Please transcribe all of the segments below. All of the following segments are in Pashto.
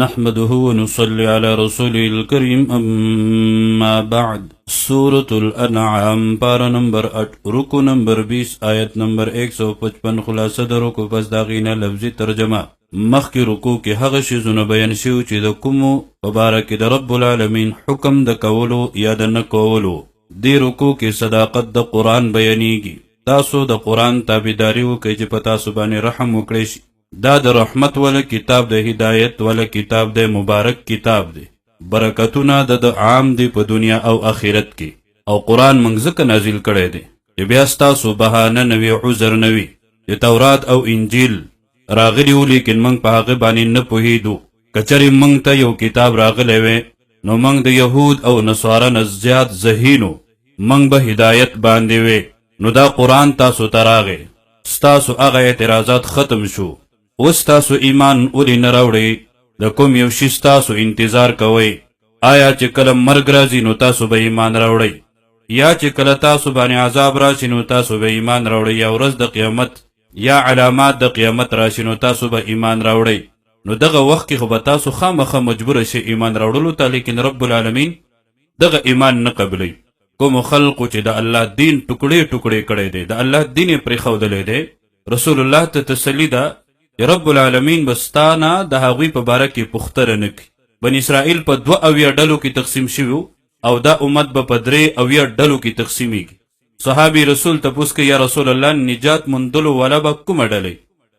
نحمده ونصلي على رسوله الكريم اما بعد سورة الانعام پارا نمبر 8 رکو نمبر 20 آیت نمبر 155 خلاصه د رکو پس داغینا لفظی ترجمه مخی رکو کی هغه شیزونه بیان شیو چې د کومو مبارک د رب العالمین حکم د کولو یا د نه کولو دی رکو کی صداقت د قرآن بیانیږي تاسو د قرآن تابعداري وکړئ چې په تاسو باندې رحم وکړي شي دا د رحمت والا کتاب د هدایت والا کتاب د مبارک کتاب دی برکتونه د عام دی په دنیا او آخرت کې او قرآن منږ ځکه نازل کړی دی چې بیا ستاسو بهانه نوي عذر نوي چې تورات او انجیل راغلی و لیکن منږ په هغه باندې نه پوهېدو که چرې منږ ته یو کتاب راغلی وی نو منږ د یهود او نصارا نه زیات ذهینو منږ به هدایت باندې وی نو دا قرآن تاسو ته راغی ستاسو هغه اعتراضات ختم شو اوس تاسو ایمان اولی نراوڑی د کوم یو شي ستاسو انتظار کوئ آیا چې کله مرګ راځي نو تاسو به ایمان راوړئ یا چې کله تاسو باندې عذاب راشي نو تاسو به ایمان راوړئ یا ورځ د قیامت یا علامات د قیامت راشي نو تاسو به ایمان راوړئ نو دغه وخت کې خو به تاسو خامخا مجبور شئ ایمان راوړلو ته لیکن رب العالمین دغه ایمان نه قبلوي کوم خلقو چې د الله دین ټوکړې ټوکړې کړی دی د الله دین یې پرېښودلی دی رسول الله ته تسلی ده رب العالمین بستانا د هغوی په باره کې پوښتنه نه کوي بني اسرائیل په 2 ډلو کې تقسیم شوي او دا امت به په 3 ډلو کې تقسیمیږي صحابي رسول تپوس کوي یا رسول الله نجات موندلو والا به کومه ډلې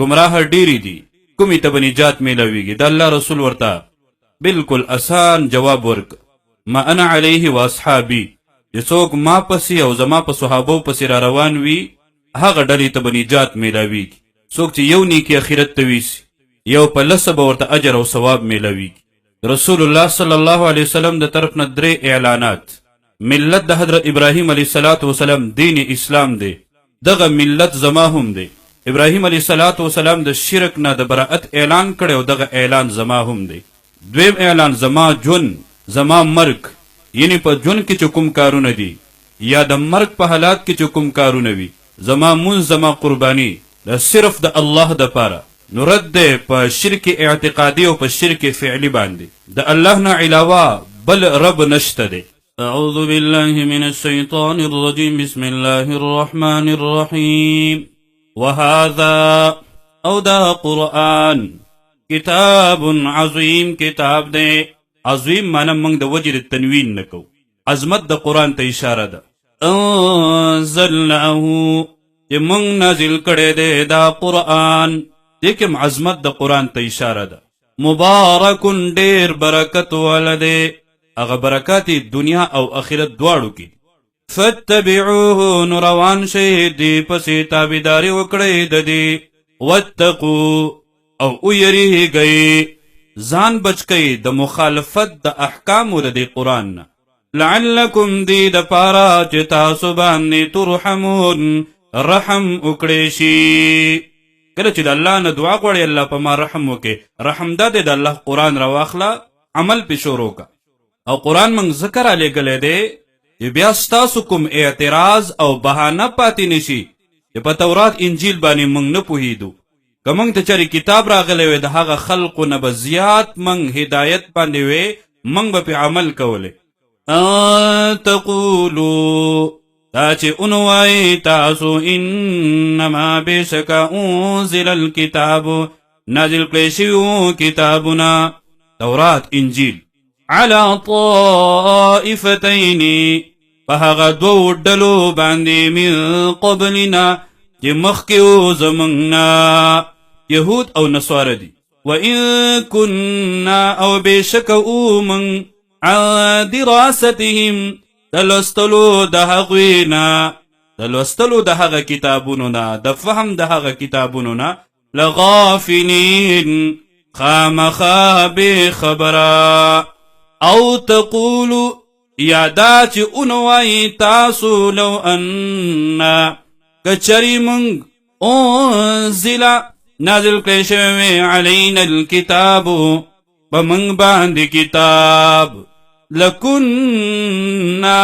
ګمراه ډیرې دي کومې ته به نجات میلاویږي د الله رسول ورته بالکل آسان جواب ورک ما انا علیه واصحابي چې څوک ما پسې او زما په صحابو پسې را روان وي هغه ډلې ته به نجات میلاویږي څوک چې یو نیکی اخرت ته ویسي یو په لسه به ورته اجر او ثواب میلاویږي رسول الله صلی الله علیه وسلم د طرف نه 3 اعلانات ملت د حضرت ابراهیم علیه السلام دین اسلام دی دغه ملت زما هم دی ابراهیم علیه السلام د شرک نه د براءت اعلان کړی او دغه اعلان زما هم دی دویم اعلان زما جون زما مرګ یعنی په جون کې چې کوم کارونه دي یا د مرګ په حالات کې چې کوم کارونه وي زما مونځ زما قربانی دا صرف د الله د پاره نو رد دی په شرک اعتقادي او په شرک فعلی باندې د الله نه علاوه بل رب نشته دی اعوذ بالله من الشیطان الرجیم بسم الله الرحمن الرحیم وهذا او دا قرآن کتاب عظیم کتاب دی عظیم معنی موږ د وجه تنوین نکو عظمت د قرآن ته اشاره ده انزلناه چې مونږ نازل کړی دی دا قرآن دې کې عظمت د قرآن ته اشاره ده مبارکن ډېر برکت والا دی هغه برکات دنیا او آخرت دواړو کې فاتبعوه نو روان شئ دې پسې تابعداري وکړئ د دې واتقوا او ویریږئ ځان بچ کئ د مخالفت د احکامو د دې قرآن نه لعلکم دې دپاره چې تاسو باندې ترحمون رحم وکړی شي کله چې د الله نه دعا غواړي الله په ما رحم وکړي رحم دا دی د الله قرآن راواخله عمل پې شروع کا او قرآن موږ ذکر رالیږلی دی چې بیا ستاسو کوم اعتراض او بهانه پاتې نشي چې په تورات انجیل باندې موږ نه پوهېدو که موږ ته چېرې کتاب راغلی وی د هغه خلقو نه به زیات موږ هدایت باندې وی موږ به پې عمل کولی تقولو دا چې انوائی تاسو انما بشکا انزل الكتاب نازل کړی شوی کتابونه تورات انجیل على طائفتین په هغه 2 ډلو باندې من قبلنا چې مخکې و زموږ نه یهود او نصاره دي وان كنا او بشکا اومن عن دراستهم دلستلو د هغوینا دلستلو د هغه کتابونو نه د فهم د هغه کتابونو نه لغافلین خامخا بے خبره او تقولو یادا چې انوائی تاسو لو اننا کچری منگ انزل نازل کړی شوی علینا الکتابو بمنگ باندې کتاب لکننا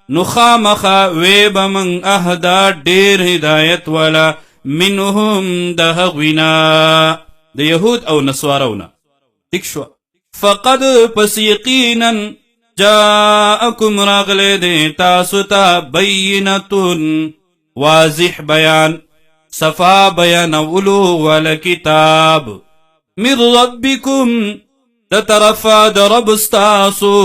نخامخا ویب من اهدا ډیر هدایت والا منهم د هغوینا د یهود او نصوارونا ٹھیک شو فقد پس یقینا جاءکم راغلے دے تاسو تا بینتن واضح بیان صفا بیانولو والا کتاب من ربکم دا طرفا دا رب استاسو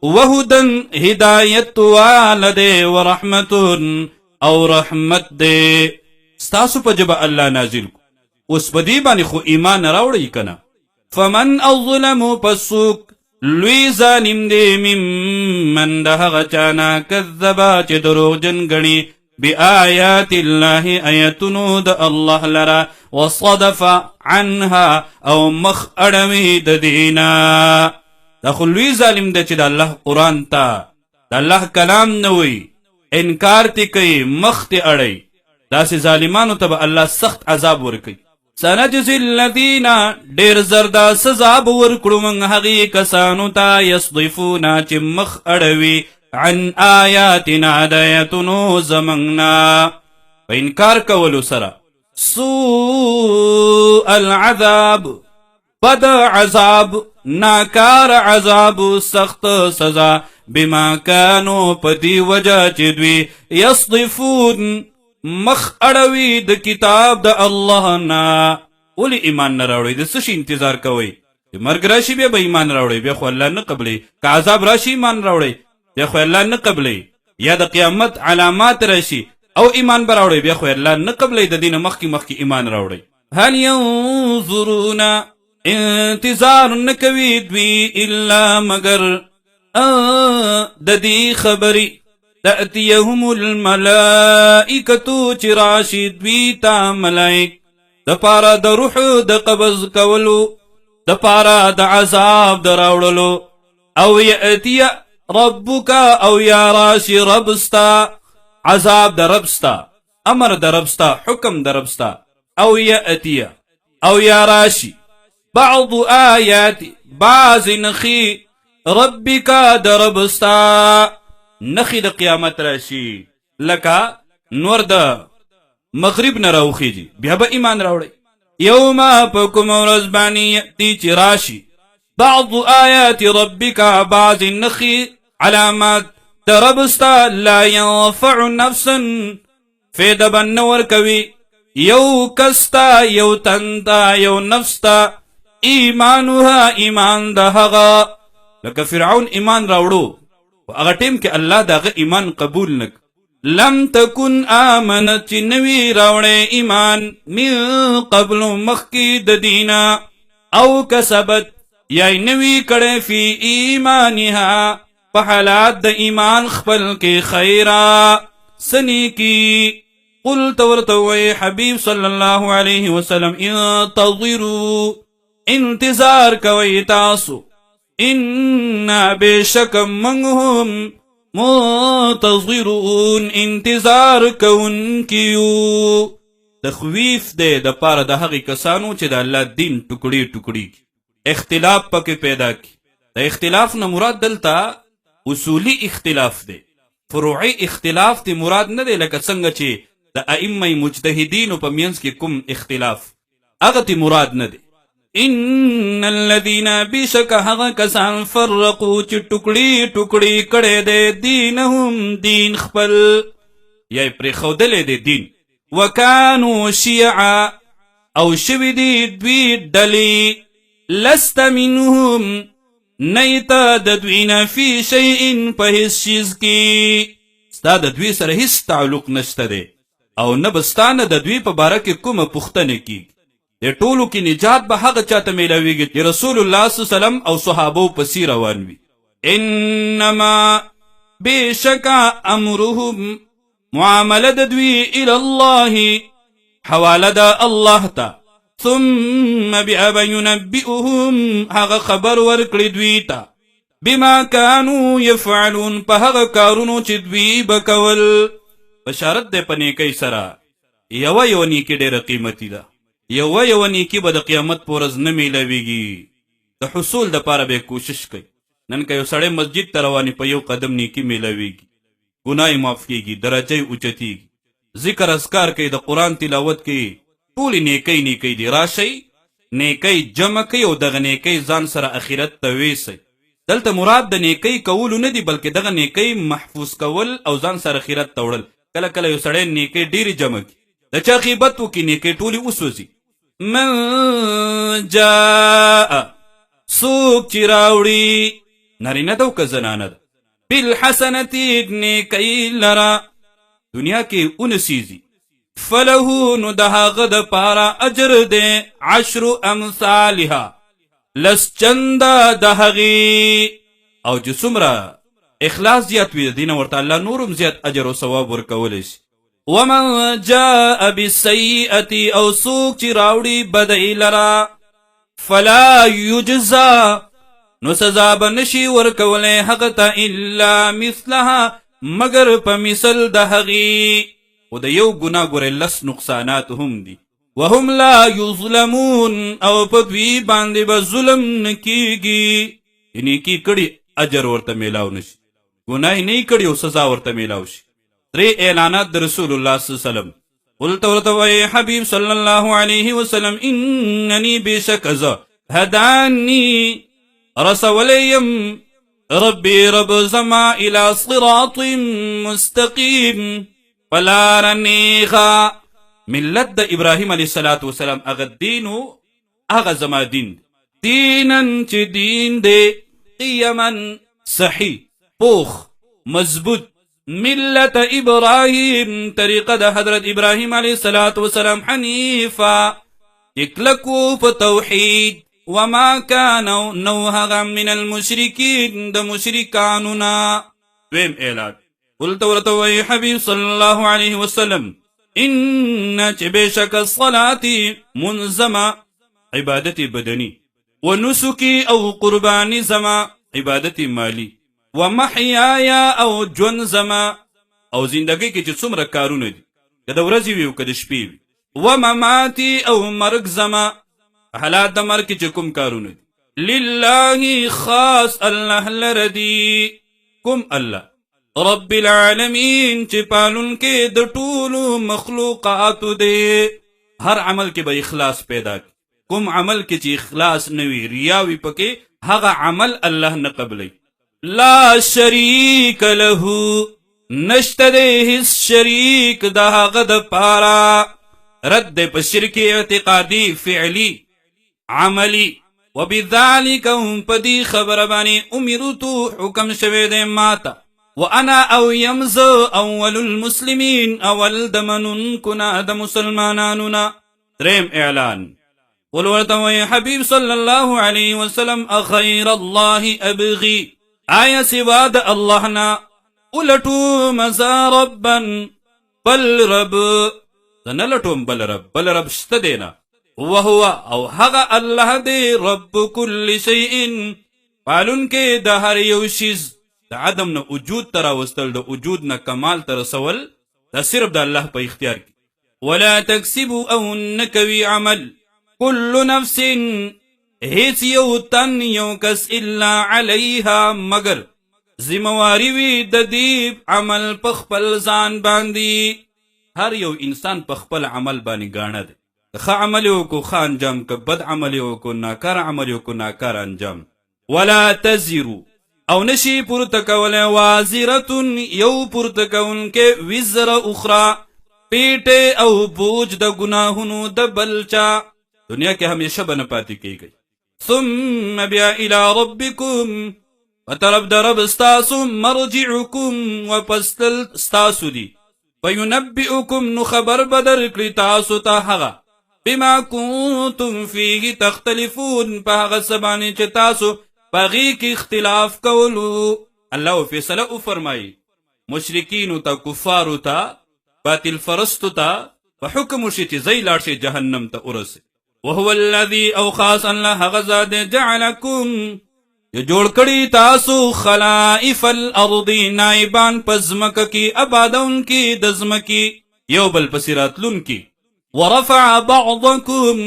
وہدن ہدایت والدے ورحمتن او رحمت دے ستاسو پا جب اللہ نازل کو اس پا دی بانی خو ایمان راوڑی کنا فمن اظلمو پسوک لوی ظالم دے ممن دا غچانا کذبا چی دروغ جنگنی بی آیات اللہ آیتنو دا اللہ لرا وصدف عنها او مخ اڑوی دا دینا دا خلوی ظالم دے چی دا اللہ قرآن تا دا اللہ کلام نوی انکار تی کئی مخ تی اڑی دا سی ظالمانو تب اللہ سخت عذاب ورکی سنجزی الذین دیر زردا سزاب ورکڑو من حقی کسانو تا یصدفونا چی مخ اڑوی عن آیاتنا دایتنو زمنگنا و انکار کولو سرا سوء العذاب بد عذاب ناکار عذاب سخت سزا بما کانو پتی وجہ چدوی یصدفون مخ اڑوی د کتاب د اللہ نا اولی ایمان نراوڑی د سش انتظار کوئی مرگ راشی بیا با ایمان راوڑی بیا خو اللہ نقبلی که عذاب راشی ایمان راوڑی بیا خو اللہ نقبلی یا د قیامت علامات راشی او ایمان براوڑی بیا خو اللہ نقبلی د دین مخی ایمان راوڑی هل ینظرون انتظار نکوی دوی الا مگر د دی خبری تأتیهم الملائکتو چراشی دویتا ملائک دا پارا دا روح دا قبض کولو دا پارا دا عذاب دا راوڑلو او یأتی ربکا او یا راشی ربستا عذاب دا ربستا امر دا ربستا حکم دا ربستا او یأتی او یا راشی بعض آیات بعض نخی ربکا دا ربستا نخی دا قیامت راشی لکا نور دا مغرب نراوخی جی بیا با ایمان راوڑی یوما پکم ورزبانی یأتی چی راشی بعض آیات ربکا بعض نخی علامات تربستا لا ینفع نفسا فید بن نور کوی یو کستا یو تنتا یو نفستا ایمانوها ایمان دا حقا لکا فرعون ایمان راوڑو اگر ٹیم کہ اللہ دا غا ایمان قبول نک لم تکن آمنت چی نوی راوڑے ایمان من قبل مخی ددینا او کسبت یا نوی کڑے فی ایمانها پحالات دا ایمان خپل کے خیرا سنی کی قل تورتوی حبیب صلی اللہ علیہ وسلم انتظروا انتظار کوئی تاسو انا بے شک منہم منتظرون انتظار کون کیو تخویف دے دا پارا دا حقی کسانو چی دا اللہ دین ٹکڑی ٹکڑی کی اختلاف پاک پیدا کی دا اختلاف نا مراد دلتا اصولی اختلاف دے فروعی اختلاف تی مراد ندے لکا سنگا چی دا ائمہ مجتہدین پا مینس کی کم اختلاف اگا تی مراد ندے ان الذین بیشک حق کسان فرقو چی ٹکڑی ٹکڑی کڑے دے دینہم دین خپل یا پر خودلے دے دین وکانو شیعا او شوی دی دوی ڈلی لست منہم نیتا ددوینا فی شیئن پا حس چیز کی ستا ددوی سر حس تعلق نشتا دے او نبستان ددوی پا بارک کم پختن کی دے ٹولو کی نجات با حق چاہتا میلاوی گی رسول اللہ صلی اللہ علیہ وسلم او صحابو پسی روانوی انما بے شکا امرهم معاملہ ددوی الاللہ حوالہ دا اللہ تا ثم بأبا ينبئهم حق خبر ورکڑی دویتا بما كانوا يفعلون پا حق کارونو چی دوی بکول بشارت دے پنے کئی سرا یو نیکی دیر قیمتی دا یو نیکی با دا قیامت پورز نمیلویگی دا حصول دا پارا بے کوشش کئی نن که یو سڑے مسجد تروانی پا یو قدم نیکی میلویگی گناہ معاف کیگی درجہ اچتیگی ذکر اذکار کئی دا قرآن تلاوت کئی پولی نیکی دی راشی نیکی جمع کوي او دغه نیکی ځان سره اخرت ته ویسی. دلته مراد د نیکی کولو نه دی بلکې دغه نیکی محفوظ کول او ځان سره اخرت ته وړل. کله کله یو سړی نیکی ډیرې جمع کړي، د چا غیبت وکړي، نیکی ټولې وسوځي. من جاء څوک چې راوړي، نارینه ده او که زنانه ده، بالحسنة نیکی لرا دنیا کې ونسیزي، فله نو د هغه د پاره اجر دی 10 امثالها، لس چنده د هغې. او چې څومره اخلاص زیات وي د دې نه ورته الله نورم زیات اجر او ثواب ورکولی شي. ومن جاء بالسیئة او څوک چې راوړي بدعي لره، فلا یجزا نو سزا به نشي ورکولی هغه ته الا مثلها مگر په مثل د هغې. خو د یو ګناه ګورې 10 نقصانات هم دي. وهم لا یظلمون او په دوی باندې به ظلم نه کیږي، یعنی کی کړي اجر ورته میلاو نشي، ګناه نه کړي او سزا ورته میلاو شي. 3 اعلانات د رسول الله صلی الله علیه وسلم. قلت ورته وای حبیب صلی الله علیه وسلم اننی بشک ز هدانی رسولیم ربی رب زما الى صراط مستقیم فلار نیغا. ملت د ابراهیم علیه السلام اغا دینو اغا زما دین دینن چې دین دی قیمن صحیح پوخ مضبوط. ملت ابراهیم طریقه د حضرت ابراهیم علیه السلام حنیفا اکلکو په توحید وما کانو نو هغه من المشرکین د مشرکانونا. دویم اعلان. قلت ورته وی حبیب صلی الله علیه وسلم ان چې بشک الصلاة منظمه عبادت بدنی و نسکی او قربانی زما عبادت مالی و محیایا او جون زما او زندگی کې چې څومره کارونه دي که د ورځې وي او که د شپې وي، و مماتی او مرګ زما حالات د مرګ کې چې کوم کارونه دي لله خاص الله لردی کوم الله رب العالمین چې پالون کې د ټولو مخلوقاتو دی. هر عمل کې به اخلاص پیدا کی. کوم عمل کې چې اخلاص نوی ریاوی پکې هغه عمل الله نه قبلی. لا شریک له نشته دی هیڅ شریک د هغه د پاره. رد دی په شرک اعتقادي فعلی عملی. وبذالک هم په دې خبره باندې امرتو حکم شوی دی ماته وانا او یمز اول المسلمین اول دمنن کنا د مسلمانانونا. دریم اعلان. قل ورته وی حبیب صلی الله علیه وسلم اخیر الله ابغی آیا سوا د الله نا ولټو مزا ربا بل رب زنلټوم بل رب شته دینا وهو او هغه الله دی رب کل شیء پالون کې د هر یو شیز د عدم نه وجود ته راوستل د وجود نه کمال ته رسول دا صرف د الله په اختیار کې. ولا تکسب او نکوي عمل كل نفس هیڅ یو تن یو کس الا علیها مگر ذمواری وي د دې عمل په خپل ځان باندې. هر یو انسان په خپل عمل باندې ګاڼه دی. ښه عمل وکړو ښه انجام، که بد عمل وکړو ناکار عمل وکړو ناکار انجام. ولا تزرو او نشي پورته کولی وازرتون یو پورته کوونکې وزر اخرى پیټې او بوج د ګناهونو د بلچا. دنیا کې همیشه به نه پاتې کیږي. ثم بیا الى ربکم وطرف د رب ستاسو مرجعکم وپستل ستاسو دی فینبئکم نو خبر بدر کړي تاسو ته هغه بما کنتم فیه تختلفون په هغه څه باندې چې تاسو پغی کی اختلاف کولو. الله فیصله او فرمایي مشرکین ته کفار ته باطل فرستو ته په حکم شي چې زی لاړ شي جهنم ته ورسي. وهو الذي او خاص الله غزاد جعلکم جوړ کړي تاسو خلائف الارض نائبان پزمک کی آبادون کی دزمکی یو بل پسراتلون کی. ورفع بعضکم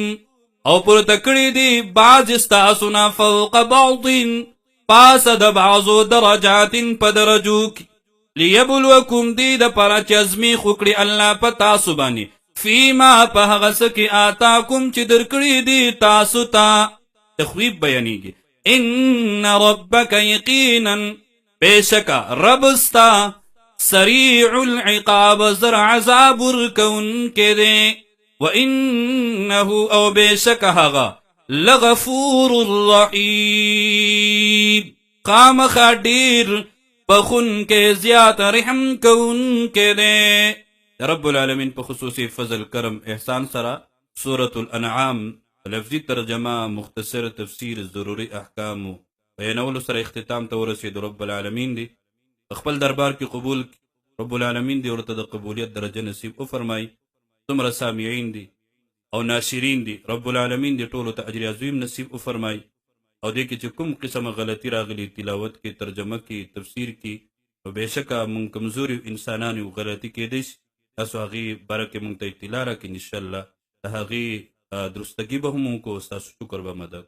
او پورته کړي دي بعض استاسونا فوق بعض پاس د بعضو درجات په درجو کې لیبلوکم دی د پاره چې ازمیخ وکړي الله په تاسو باندې فیما په هغه څه کې آتاکم چې درکړي دي تاسو ته تخویب بیانیږي ان ربک یقینا بېشکه رب ستا سریع العقاب زر عذاب ورکوونکی دی وانه او بېشکه هغه لغفور الرحیم خامخا ډیر بخونکی زیات رحم کوونکی دی رب العالمین په خصوصي فضل کرم احسان سره سورة الانعام لفظي ترجمه مختصر تفسیر ضروري احکامو بیانولو سره اختتام ته ورسېد رب العالمین دی خپل دربار کې قبول رب العالمین دی ورته د قبولیت درجه نصیب وفرمایي څومره سامعین دي او ناشرین دي رب العالمین دی ټولو ته اجر عظیم نصیب وفرمایي او دې کې چې کوم قسمه غلطي راغلي تلاوت کې ترجمه کې تفسیر کې نو بېشکه مونږ کمزوري انسانان یو غلطي کېدی شي تاسو هغې باره کې مونږ ته اطلاع راکړئ انشاءالله د هغې درستګي به هم وکړو ستاسو شکر به مدد